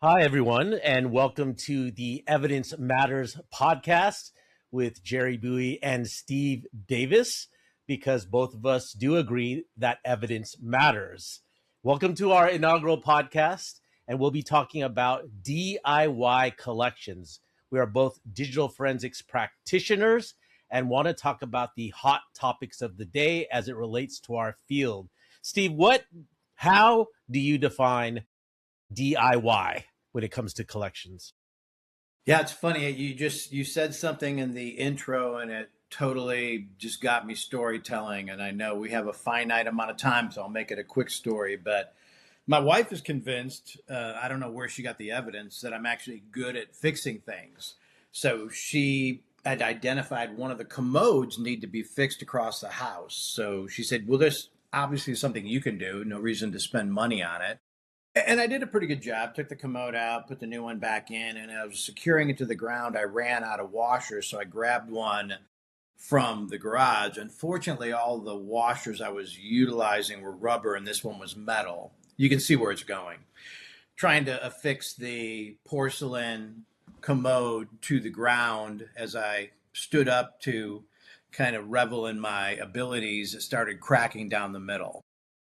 Hi, everyone, and welcome to the Evidence Matters podcast with Jerry Bowie and Steve Davis, because both of us do agree that evidence matters. Welcome to our inaugural podcast, and we'll be talking about DIY collections. We are both digital forensics practitioners and want to talk about the hot topics of the day as it relates to our field. Steve, how do you define DIY when it comes to collections? Yeah, it's funny. You said something in the intro and it totally just got me storytelling. And I know we have a finite amount of time, so I'll make it a quick story. But my wife is convinced, I don't know where she got the evidence, that I'm actually good at fixing things. So she had identified one of the commodes need to be fixed across the house. So she said, well, there's obviously something you can do. No reason to spend money on it. And I did a pretty good job. Took the commode out, put the new one back in, and I was securing it to the ground. I ran out of washers, so I grabbed one from the garage. Unfortunately, all the washers I was utilizing were rubber, and this one was metal. You can see where it's going. Trying to affix the porcelain commode to the ground as I stood up to kind of revel in my abilities, it started cracking down the middle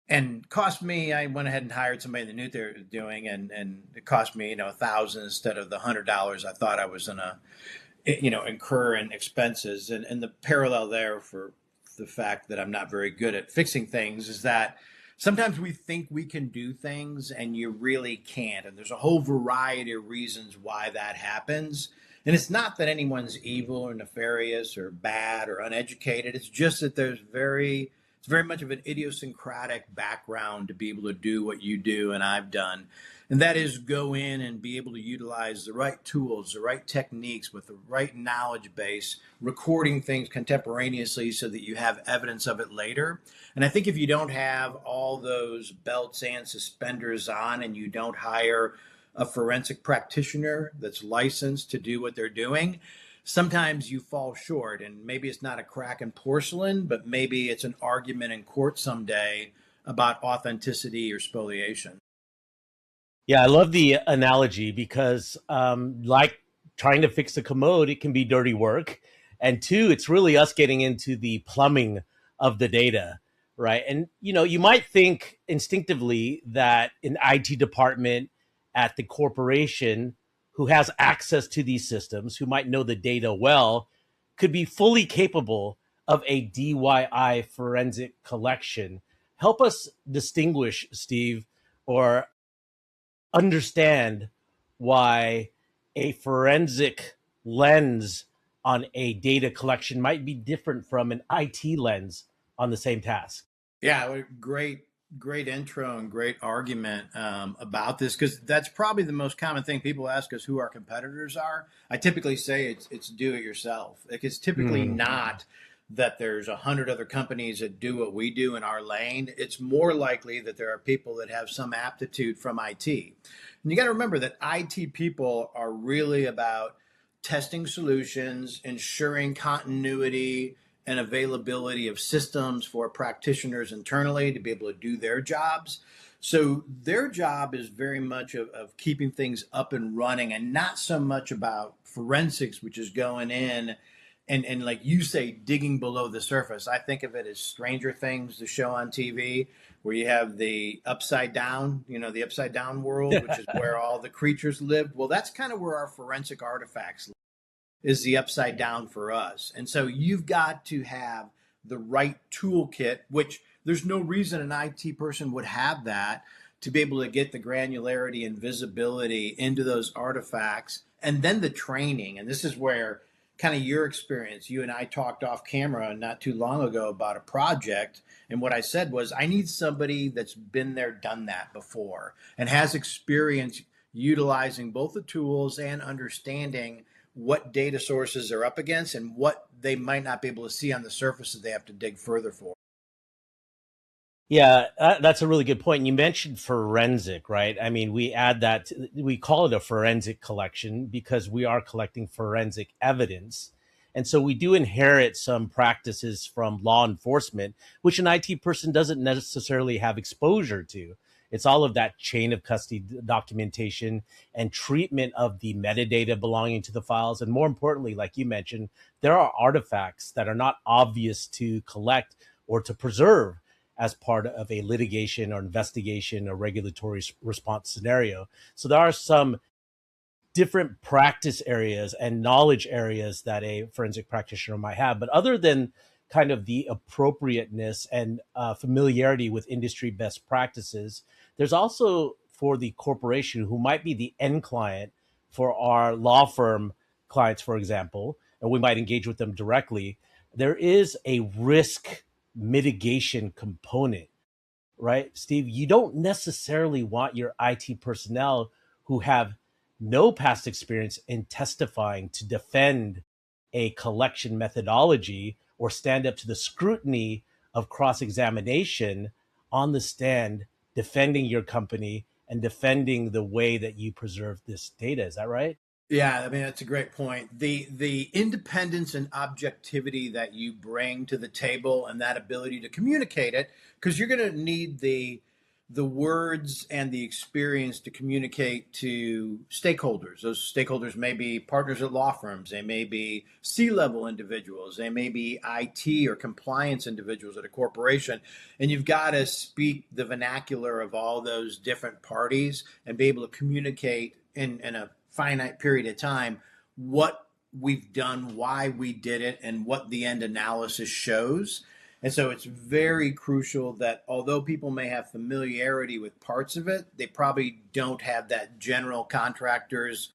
and cost me. I went ahead and hired somebody that knew what they were doing, and it cost me, $1,000 instead of the $100 I thought I was gonna, incur in expenses. And the parallel there for the fact that I'm not very good at fixing things is that sometimes we think we can do things and you really can't, and there's a whole variety of reasons why that happens. And it's not that anyone's evil or nefarious or bad or uneducated. It's just that it's very much of an idiosyncratic background to be able to do what you do and I've done. And that is go in and be able to utilize the right tools, the right techniques with the right knowledge base, recording things contemporaneously so that you have evidence of it later. And I think if you don't have all those belts and suspenders on and you don't hire a forensic practitioner that's licensed to do what they're doing, sometimes you fall short. And maybe it's not a crack in porcelain, but maybe it's an argument in court someday about authenticity or spoliation. Yeah, I love the analogy because, like trying to fix a commode, it can be dirty work. And two, it's really us getting into the plumbing of the data, right? And, you might think instinctively that an IT department at the corporation who has access to these systems, who might know the data well, could be fully capable of a DIY forensic collection. Help us distinguish, Steve, or understand why a forensic lens on a data collection might be different from an IT lens on the same task. Yeah, great intro and great argument about this, because that's probably the most common thing people ask us who our competitors are. I typically say it's do it yourself. Like, it's typically not that there's 100 other companies that do what we do in our lane. It's more likely that there are people that have some aptitude from IT. And you got to remember that IT people are really about testing solutions, ensuring continuity and availability of systems for practitioners internally to be able to do their jobs. So their job is very much of keeping things up and running, and not so much about forensics, which is going in and like you say, digging below the surface. I think of it as Stranger Things, the show on TV, where you have the upside down, the upside down world, which is where all the creatures live. Well, that's kind of where our forensic artifacts live, is the upside down for us. And so you've got to have the right toolkit, which there's no reason an IT person would have that, to be able to get the granularity and visibility into those artifacts. And then the training. And this is where kind of your experience, you and I talked off camera not too long ago about a project. And what I said was, I need somebody that's been there, done that before, and has experience utilizing both the tools and understanding what data sources they're up against and what they might not be able to see on the surface that they have to dig further for. Yeah, that's a really good point. You mentioned forensic, right? I mean, we call it a forensic collection because we are collecting forensic evidence. And so we do inherit some practices from law enforcement, which an IT person doesn't necessarily have exposure to. It's all of that chain of custody documentation and treatment of the metadata belonging to the files. And more importantly, like you mentioned, there are artifacts that are not obvious to collect or to preserve as part of a litigation or investigation or regulatory response scenario. So there are some different practice areas and knowledge areas that a forensic practitioner might have. But other than kind of the appropriateness and familiarity with industry best practices, there's also for the corporation who might be the end client for our law firm clients, for example, and we might engage with them directly, there is a risk mitigation component, right? Steve, you don't necessarily want your IT personnel who have no past experience in testifying to defend a collection methodology or stand up to the scrutiny of cross examination on the stand, defending your company and defending the way that you preserve this data. Is that right? Yeah, I mean that's a great point. The independence and objectivity that you bring to the table and that ability to communicate it, because you're going to need the words and the experience to communicate to stakeholders. Those stakeholders may be partners at law firms, they may be C-level individuals, they may be IT or compliance individuals at a corporation, and you've got to speak the vernacular of all those different parties and be able to communicate in a finite period of time what we've done, why we did it, and what the end analysis shows. And so it's very crucial that although people may have familiarity with parts of it, they probably don't have that general contractor's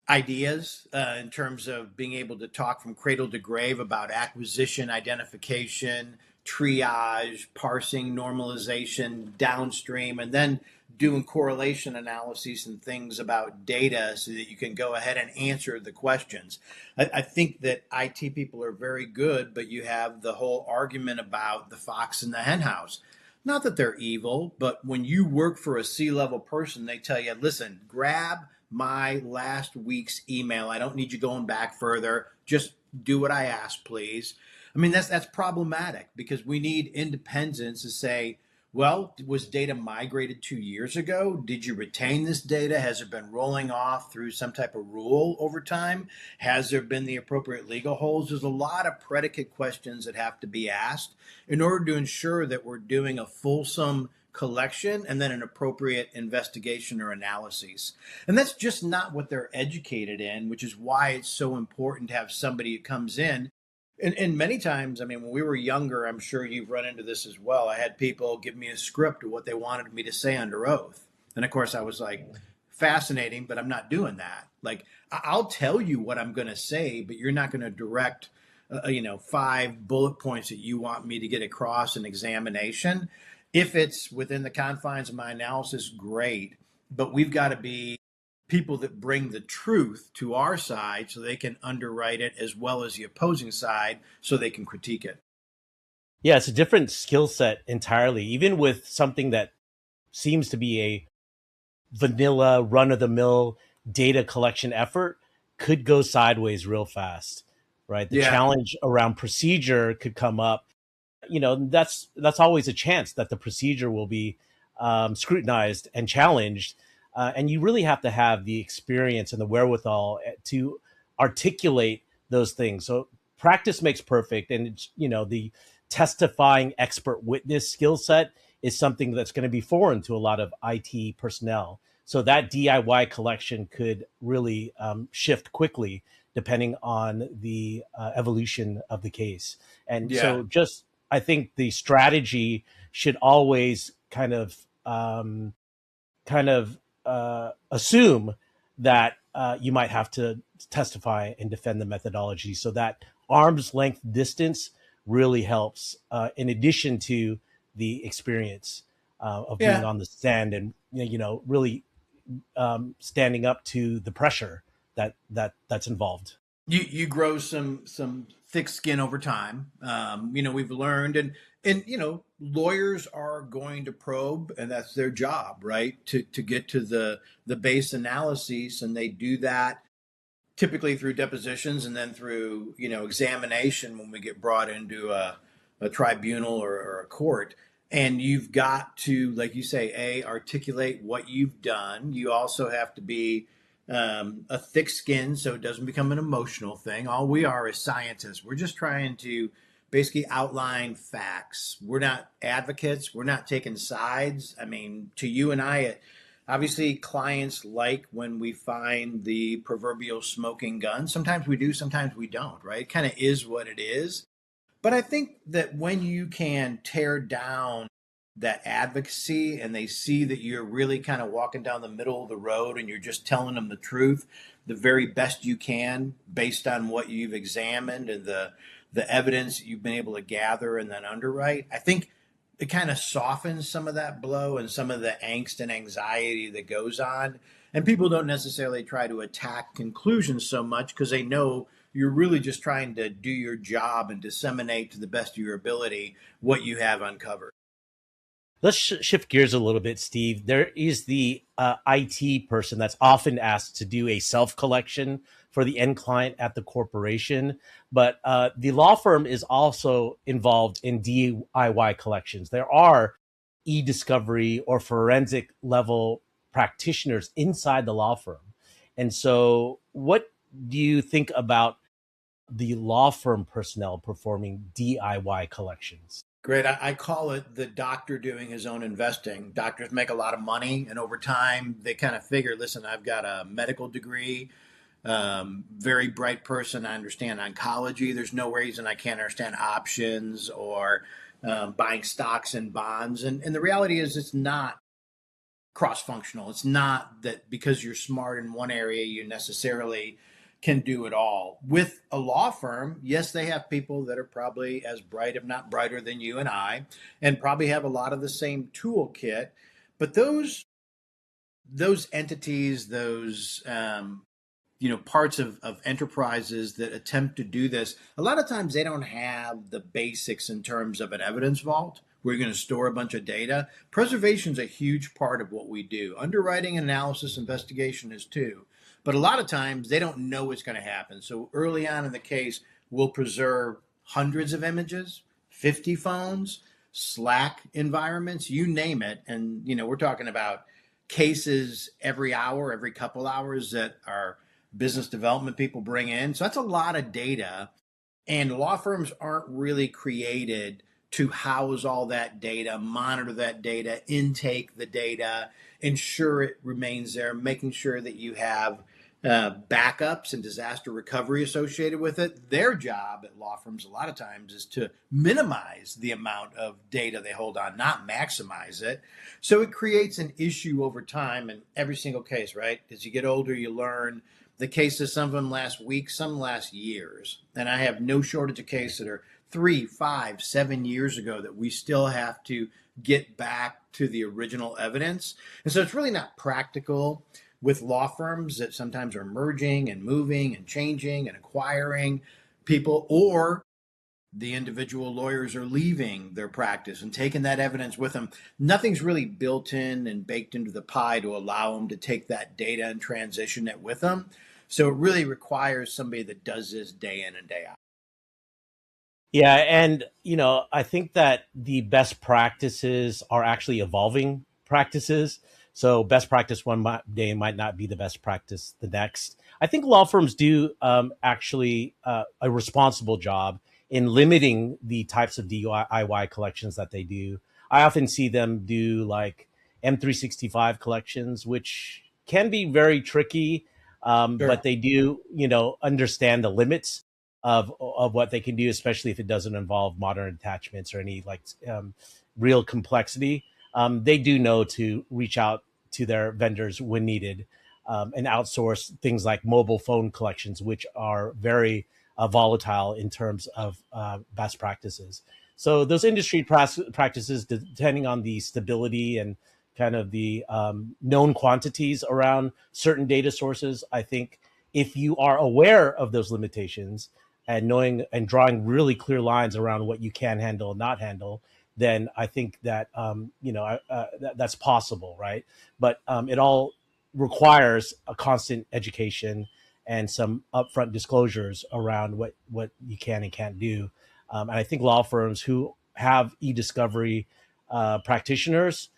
ideas in terms of being able to talk from cradle to grave about acquisition, identification, triage, parsing, normalization, downstream, and then doing correlation analyses and things about data so that you can go ahead and answer the questions. I think that IT people are very good, but you have the whole argument about the fox in the henhouse. Not that they're evil, but when you work for a C-level person, they tell you, listen, grab my last week's email. I don't need you going back further. Just do what I ask, please. I mean, that's problematic because we need independence to say, well, was data migrated 2 years ago? Did you retain this data? Has it been rolling off through some type of rule over time? Has there been the appropriate legal holds? There's a lot of predicate questions that have to be asked in order to ensure that we're doing a fulsome collection and then an appropriate investigation or analyses. And that's just not what they're educated in, which is why it's so important to have somebody who comes in. And many times, I mean, when we were younger, I'm sure you've run into this as well. I had people give me a script of what they wanted me to say under oath. And of course, I was like, fascinating, but I'm not doing that. Like, I'll tell you what I'm going to say, but you're not going to direct, 5 bullet points that you want me to get across an examination. If it's within the confines of my analysis, great. But we've got to be people that bring the truth to our side so they can underwrite it as well as the opposing side so they can critique it. Yeah, it's a different skill set entirely, even with something that seems to be a vanilla, run of the mill data collection effort could go sideways real fast, right? The Yeah. challenge around procedure could come up. That's always a chance that the procedure will be scrutinized and challenged. And you really have to have the experience and the wherewithal to articulate those things. So practice makes perfect. And, the testifying expert witness skill set is something that's going to be foreign to a lot of IT personnel. So that DIY collection could really shift quickly depending on the evolution of the case. And Yeah. so I think the strategy should always assume that you might have to testify and defend the methodology. So that arm's length distance really helps, in addition to the experience of being Yeah. on the stand and really standing up to the pressure that's involved. You grow some thick skin over time. We've learned, and lawyers are going to probe, and that's their job, right? To get to the base analyses, and they do that typically through depositions and then through examination when we get brought into a tribunal or a court. And you've got to, like you say, articulate what you've done. You also have to be a thick skin so it doesn't become an emotional thing. All we are is scientists. We're just trying to basically outline facts. We're not advocates. We're not taking sides. I mean, to you and I, obviously clients like when we find the proverbial smoking gun. Sometimes we do, sometimes we don't, right? It kind of is what it is. But I think that when you can tear down that advocacy and they see that you're really kind of walking down the middle of the road and you're just telling them the truth, the very best you can based on what you've examined and the evidence you've been able to gather and then underwrite, I think it kind of softens some of that blow and some of the angst and anxiety that goes on. And people don't necessarily try to attack conclusions so much because they know you're really just trying to do your job and disseminate to the best of your ability what you have uncovered. Let's shift gears a little bit, Steve. There is the IT person that's often asked to do a self collection for the end client at the corporation, but the law firm is also involved in DIY collections. There are eDiscovery or forensic level practitioners inside the law firm. And so, what do you think about the law firm personnel performing DIY collections? Great. I call it the doctor doing his own investing. Doctors make a lot of money, and over time, they kind of figure, listen, I've got a medical degree, very bright person. I understand oncology. There's no reason I can't understand options or buying stocks and bonds. And the reality is, it's not cross functional. It's not that because you're smart in one area, you necessarily can do it all. With a law firm, yes, they have people that are probably as bright, if not brighter than you and I, and probably have a lot of the same toolkit. But those entities, those parts of enterprises that attempt to do this, a lot of times they don't have the basics in terms of an evidence vault. We're going to store a bunch of data. Preservation is a huge part of what we do. Underwriting, analysis, investigation is too. But a lot of times they don't know what's going to happen. So early on in the case, we'll preserve hundreds of images, 50 phones, Slack environments, you name it. And, we're talking about cases every hour, every couple hours that our business development people bring in. So that's a lot of data. And law firms aren't really created to house all that data, monitor that data, intake the data, ensure it remains there, making sure that you have backups and disaster recovery associated with it. Their job at law firms a lot of times is to minimize the amount of data they hold on, not maximize it. So it creates an issue over time in every single case, right? As you get older, you learn the cases, some of them last weeks, some last years. And I have no shortage of cases that are 3, 5, 7 years ago that we still have to get back to the original evidence. And so it's really not practical with law firms that sometimes are merging and moving and changing and acquiring people, or the individual lawyers are leaving their practice and taking that evidence with them. Nothing's really built in and baked into the pie to allow them to take that data and transition it with them. So it really requires somebody that does this day in and day out. Yeah, and I think that the best practices are actually evolving practices. So best practice day might not be the best practice the next. I think law firms do actually a responsible job in limiting the types of DIY collections that they do. I often see them do like M365 collections, which can be very tricky, but Sure. they do, understand the limits of what they can do, especially if it doesn't involve modern attachments or any real complexity. They do know to reach out to their vendors when needed, and outsource things like mobile phone collections, which are very volatile in terms of best practices. So those industry practices, depending on the stability and kind of the known quantities around certain data sources, I think if you are aware of those limitations and knowing and drawing really clear lines around what you can handle and not handle, then I think that that's possible, right? But it all requires a constant education and some upfront disclosures around what you can and can't do. And I think law firms who have eDiscovery practitioners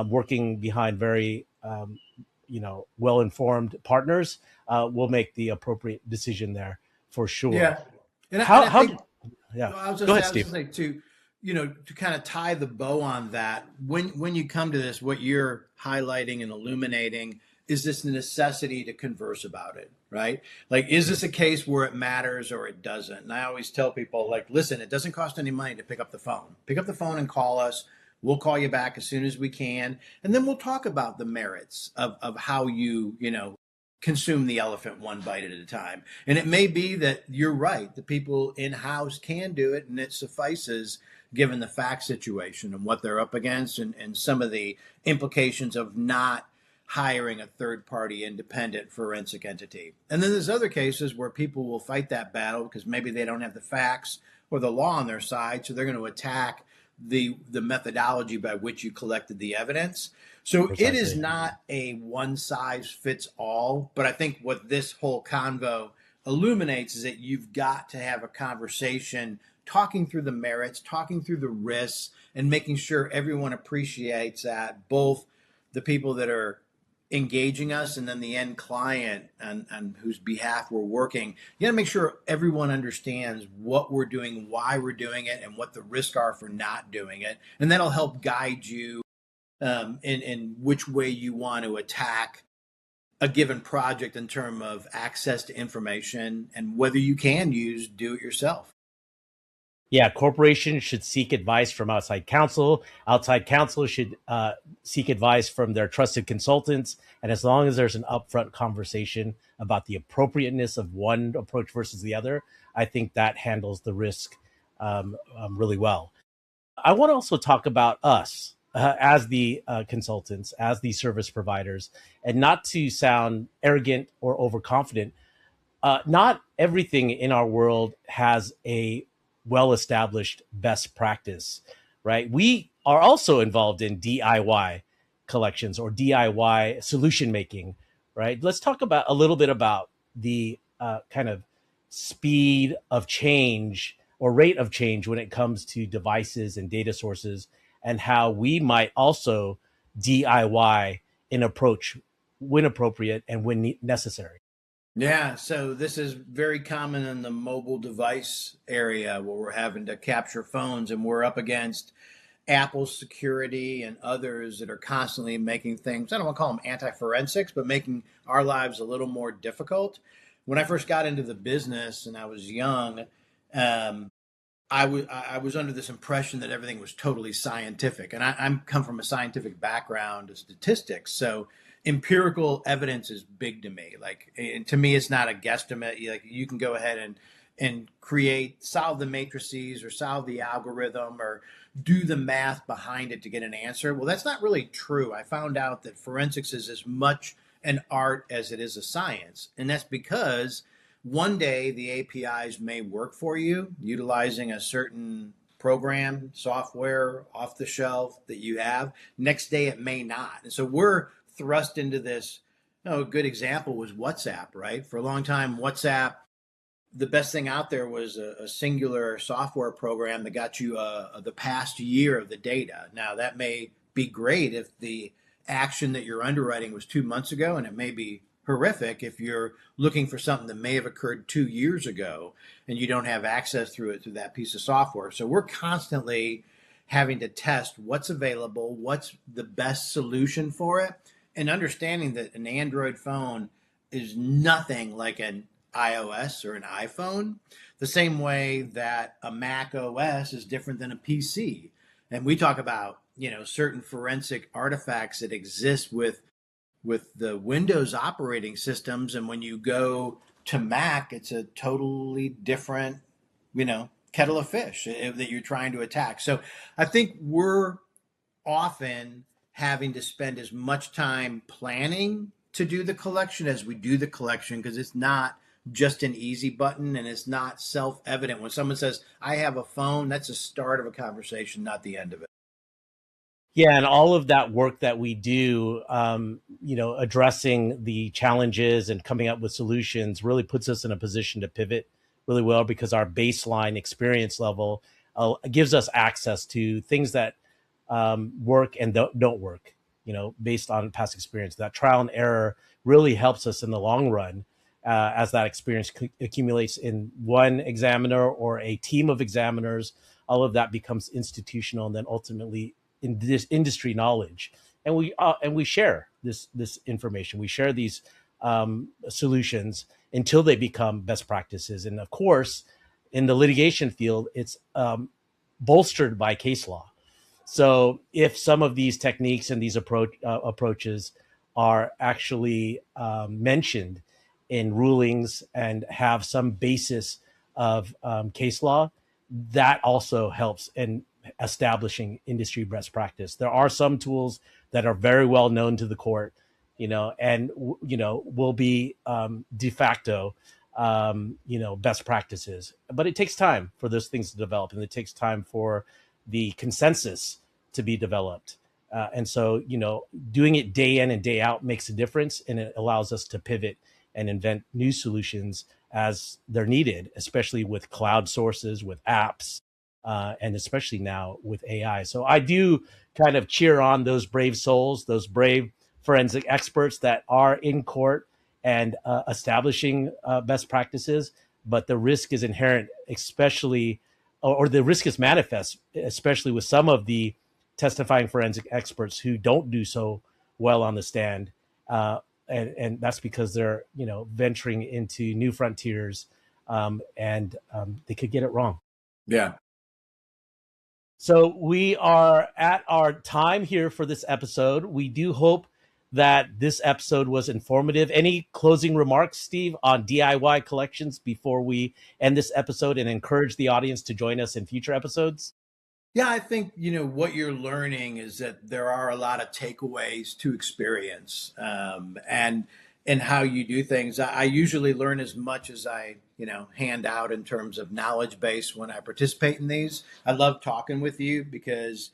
working behind very well-informed partners will make the appropriate decision there for sure. Yeah. And How I how think yeah, well, I was go just ahead, I was Steve. just saying to to kind of tie the bow on that, when you come to this, what you're highlighting and illuminating is this necessity to converse about it, right? Like, is this a case where it matters or it doesn't? And I always tell people, like, listen, it doesn't cost any money to pick up the phone. Pick up the phone and call us. We'll call you back as soon as we can, and then we'll talk about the merits of how you consume the elephant one bite at a time. And it may be that you're right. The people in house can do it, and it suffices given the fact situation and what they're up against and some of the implications of not hiring a third party independent forensic entity. And then there's other cases where people will fight that battle because maybe they don't have the facts or the law on their side. So they're going to attack the methodology by which you collected the evidence. So it is Precisely. not a one size fits all, but I think what this whole convo illuminates is that you've got to have a conversation talking through the merits, talking through the risks, and making sure everyone appreciates that, both the people that are engaging us and then the end client on whose behalf we're working. You got to make sure everyone understands what we're doing, why we're doing it, and what the risks are for not doing it. And that'll help guide you in which way you want to attack a given project in terms of access to information and whether you can use do it yourself. Yeah, corporations should seek advice from outside counsel. Outside counsel should seek advice from their trusted consultants. And as long as there's an upfront conversation about the appropriateness of one approach versus the other, I think that handles the risk really well. I want to also talk about us as the consultants, as the service providers, and not to sound arrogant or overconfident. Not everything in our world has a well-established best practice, right? We are also involved in DIY collections or DIY solution making, right? Let's talk about a little bit about the kind of speed of change or rate of change when it comes to devices and data sources, and how we might also DIY an approach when appropriate and when necessary. Yeah, so this is very common in the mobile device area where we're having to capture phones and we're up against Apple security and others that are constantly making things, I don't want to call them anti-forensics, but making our lives a little more difficult. When I first got into the business and I was young, I was under this impression that everything was totally scientific, and I'm come from a scientific background of statistics, so empirical evidence is big to me. Like, and to me, it's not a guesstimate. Like, you can go ahead and solve the matrices or solve the algorithm or do the math behind it to get an answer. Well, that's not really true. I found out that forensics is as much an art as it is a science, and that's because one day the APIs may work for you utilizing a certain program, software off the shelf that you have. Next day it may not. And so we're thrust into this. A good example was WhatsApp, right? For a long time, WhatsApp, the best thing out there was a singular software program that got you the past year of the data. Now, that may be great if the action that you're underwriting was 2 months ago, and it may be horrific if you're looking for something that may have occurred 2 years ago and you don't have access through that piece of software. So we're constantly having to test what's available, what's the best solution for it, and understanding that an Android phone is nothing like an iOS or an iPhone, the same way that a Mac OS is different than a PC. And we talk about, certain forensic artifacts that exist with the Windows operating systems, and when you go to Mac, it's a totally different, kettle of fish that you're trying to attack. So I think we're often having to spend as much time planning to do the collection as we do the collection, because it's not just an easy button and it's not self-evident. When someone says, I have a phone, that's the start of a conversation, not the end of it. Yeah, and all of that work that we do, addressing the challenges and coming up with solutions really puts us in a position to pivot really well, because our baseline experience level gives us access to things that work and don't work, based on past experience. That trial and error really helps us in the long run, as that experience accumulates in one examiner or a team of examiners. All of that becomes institutional, and then ultimately in this industry knowledge. And we share this information. We share these solutions until they become best practices. And of course, in the litigation field, it's bolstered by case law. So if some of these techniques and these approaches are actually mentioned in rulings and have some basis of case law, that also helps in establishing industry best practice. There are some tools that are very well known to the court, and will be de facto, best practices. But it takes time for those things to develop, and it takes time for the consensus to be developed. And so, doing it day in and day out makes a difference, and it allows us to pivot and invent new solutions as they're needed, especially with cloud sources, with apps, and especially now with AI. So I do kind of cheer on those brave souls, those brave forensic experts that are in court and establishing best practices. But the risk is inherent, especially, or the risk is manifest, especially with some of the testifying forensic experts who don't do so well on the stand. And that's because they're, venturing into new frontiers, and they could get it wrong. Yeah. So we are at our time here for this episode. We do hope that this episode was informative. Any closing remarks, Steve, on DIY collections before we end this episode and encourage the audience to join us in future episodes? Yeah, I think, what you're learning is that there are a lot of takeaways to experience, and how you do things. I usually learn as much as I, hand out in terms of knowledge base when I participate in these. I love talking with you because,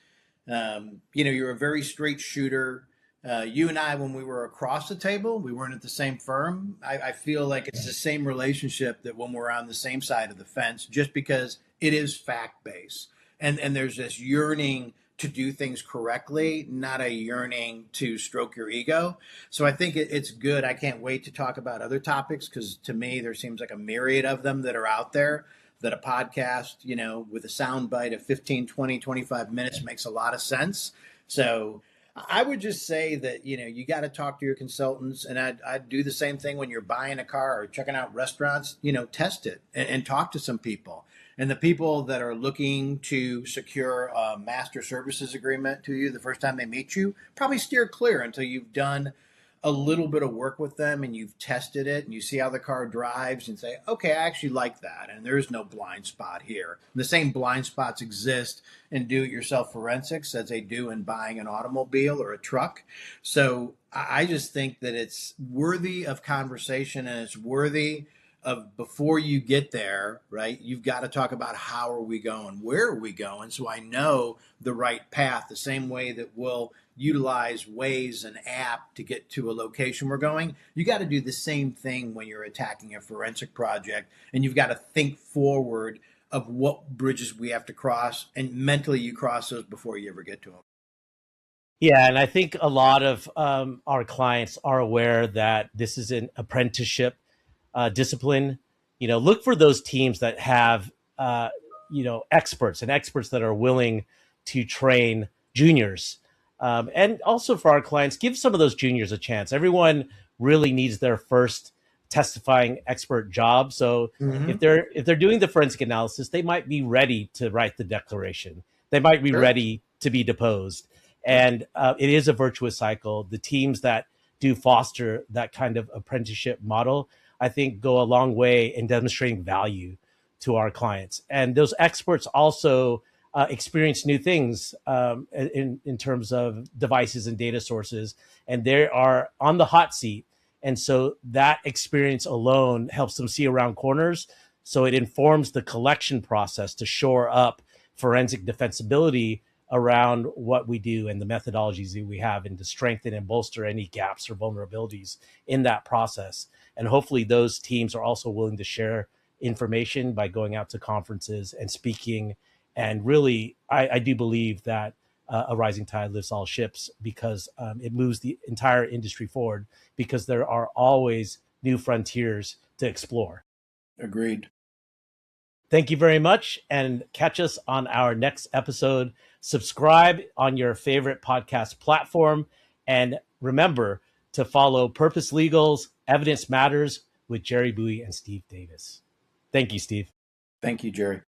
you're a very straight shooter. You and I, when we were across the table, we weren't at the same firm. I feel like it's the same relationship that when we're on the same side of the fence, just because it is fact based. And there's this yearning to do things correctly, not a yearning to stroke your ego. So I think it's good. I can't wait to talk about other topics, because to me, there seems like a myriad of them that are out there, that a podcast, with a sound bite of 15, 20, 25 minutes makes a lot of sense. So I would just say that, you got to talk to your consultants, and I'd do the same thing when you're buying a car or checking out restaurants, test it and talk to some people. And the people that are looking to secure a master services agreement to you the first time they meet you, probably steer clear until you've done a little bit of work with them and you've tested it and you see how the car drives and say, okay, I actually like that. And there is no blind spot here. And the same blind spots exist in do-it-yourself forensics as they do in buying an automobile or a truck. So I just think that it's worthy of conversation, and it's worthy of, before you get there, right, you've got to talk about how are we going, where are we going, so I know the right path, the same way that we'll utilize Waze, an app, to get to a location we're going. You got to do the same thing when you're attacking a forensic project, and you've got to think forward of what bridges we have to cross, and mentally you cross those before you ever get to them. Yeah, and I think a lot of our clients are aware that this is an apprenticeship discipline. Look for those teams that have experts, and experts that are willing to train juniors, and also for our clients, give some of those juniors a chance. Everyone really needs their first testifying expert job. So if they're doing the forensic analysis, they might be ready to write the declaration. They might be ready to be deposed, and it is a virtuous cycle. The teams that do foster that kind of apprenticeship model, I think, go a long way in demonstrating value to our clients. And those experts also experience new things in terms of devices and data sources, and they are on the hot seat. And so that experience alone helps them see around corners. So it informs the collection process to shore up forensic defensibility around what we do and the methodologies that we have, and to strengthen and bolster any gaps or vulnerabilities in that process. And hopefully those teams are also willing to share information by going out to conferences and speaking. And really, I do believe that a rising tide lifts all ships, because it moves the entire industry forward, because there are always new frontiers to explore. Agreed. Thank you very much, and catch us on our next episode. Subscribe on your favorite podcast platform, and remember to follow Purpose Legal's Evidence Matters with Jerry Bowie and Steve Davis. Thank you, Steve. Thank you, Jerry.